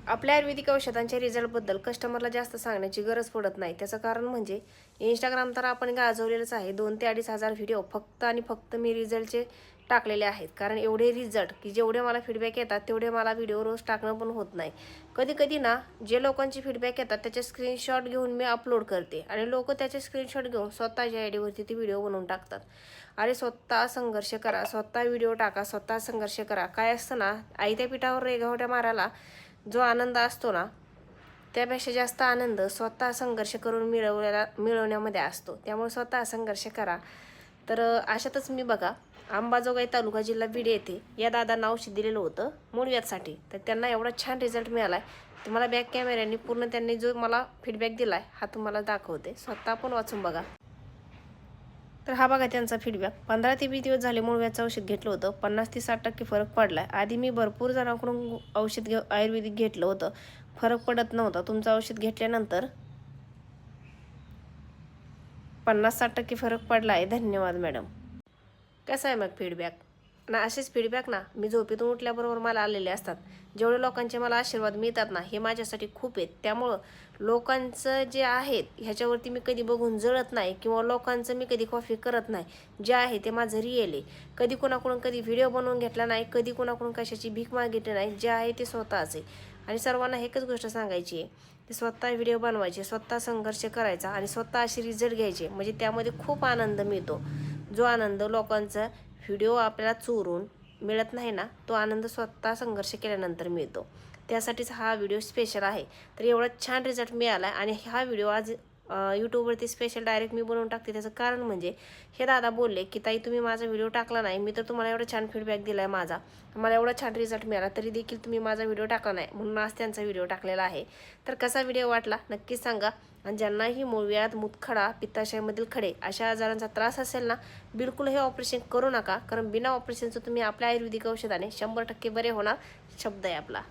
आपल्या आयुर्वेदिक औषधांच्या रिझल्टबद्दल कस्टमरला जास्त सांगण्याची गरज पडत नाही. त्याचं कारण म्हणजे इंस्टाग्राम तर आपण गाजवलेलंच आहे. 2 ते 2.5 हजार व्हिडिओ फक्त आणि फक्त मी रिझल्टचे टाकलेले आहेत. कारण एवढे रिझल्ट की जेवढे मला फीडबॅक येतात तेवढे मला व्हिडिओ रोज टाकणं पण होत नाही. कधी कधी ना जे लोकांचे फीडबॅक येतात त्याचे स्क्रीनशॉट घेऊन मी अपलोड करते आणि लोक त्याचे स्क्रीनशॉट घेऊन स्वतःच्या आयडीवरती ती व्हिडिओ बनवून टाकतात. अरे स्वतः संघर्ष करा, स्वतः व्हिडिओ टाका, स्वतः संघर्ष करा. काय असतं ना, आयत्या पिठावर रेघावट्या मारायला जो आनंद असतो ना, त्यापेक्षा जास्त आनंद स्वतः संघर्ष करून मिळवण्यामध्ये असतो. त्यामुळे स्वतः संघर्ष करा. तर अशातच मी बघा, अंबाजोगाई तालुका जिल्हा बीड येथे या दादांना औषध दिलेलं होतं मूळव्याधसाठी. तर त्यांना एवढा छान रिझल्ट मिळाला आहे. तुम्हाला बॅक कॅमेऱ्याने पूर्ण त्यांनी जो मला फीडबॅक दिला आहे हा तुम्हाला दाखवते. स्वतः पण वाचून बघा. तर हा बघा त्यांचा फीडबॅक. 15 ते 20 दिवस झाले मूळव्याधचं औषध घेतलं होतं. 50 ते 60% फरक पडला आहे. आधी मी भरपूर जणांकडून औषध आयुर्वेदिक घेतलं होतं, फरक पडत नव्हता. तुमचं औषध घेतल्यानंतर 50-60% फरक पडला आहे. धन्यवाद मॅडम. कसा आहे मग फीडबॅक ना? असेच फीडबॅक ना मी झोपेतून उठल्याबरोबर मला आलेले असतात. जेवढे लोकांचे मला आशीर्वाद मिळतात ना, हे माझ्यासाठी खूप आहेत. त्यामुळं लोकांचं जे आहेत ह्याच्यावरती मी कधी बघून जळत नाही किंवा लोकांचं मी कधी कॉफी करत नाही. जे आहे ते माझं रिअल आहे. कधी कोणाकडून कधी व्हिडिओ बनवून घेतला नाही, कधी कोणाकडून कशाची भीक मागितली नाही. जे आहे ते स्वतःच आहे. आणि सर्वांना एकच गोष्ट सांगायची आहे की स्वतः व्हिडिओ बनवायचे, स्वतः संघर्ष करायचा आणि स्वतः असे रिझल्ट घ्यायचे. म्हणजे त्यामध्ये खूप आनंद मिळतो. जो आनंद लोकांचा व्हिडिओ आपल्याला चोरून मिळत नाही ना, तो आनंद स्वतः संघर्ष केल्यानंतर मिळतो. त्यासाठीच हा व्हिडिओ स्पेशल आहे. तर एवढा छान रिझल्ट मिळाला आहे आणि हा व्हिडिओ आज यूट्यूबवरती स्पेशल डायरेक्ट मी बनवून टाकते. त्याचं कारण म्हणजे हे दादा बोलले की ताई तुम्ही माझा व्हिडिओ टाकला नाही, मी तर तुम्हाला एवढा छान फीडबॅक दिला आहे माझा, मला एवढा छान रिझल्ट मिळाला, तरी देखील तुम्ही माझा व्हिडिओ टाकला नाही, म्हणून आज त्यांचा व्हिडिओ टाकलेला आहे. तर कसा व्हिडिओ वाटला नक्कीच सांगा. आणि ज्यांनाही मूळव्याध, मूतखडा, पित्ताशयामधील खडे अशा आजारांचा त्रास असेल ना, बिलकुल हे ऑपरेशन करू नका. कारण बिना ऑपरेशनचं तुम्ही आपल्या आयुर्वेदिक औषधाने 100% बरे होणार. शब्द आहे आपला.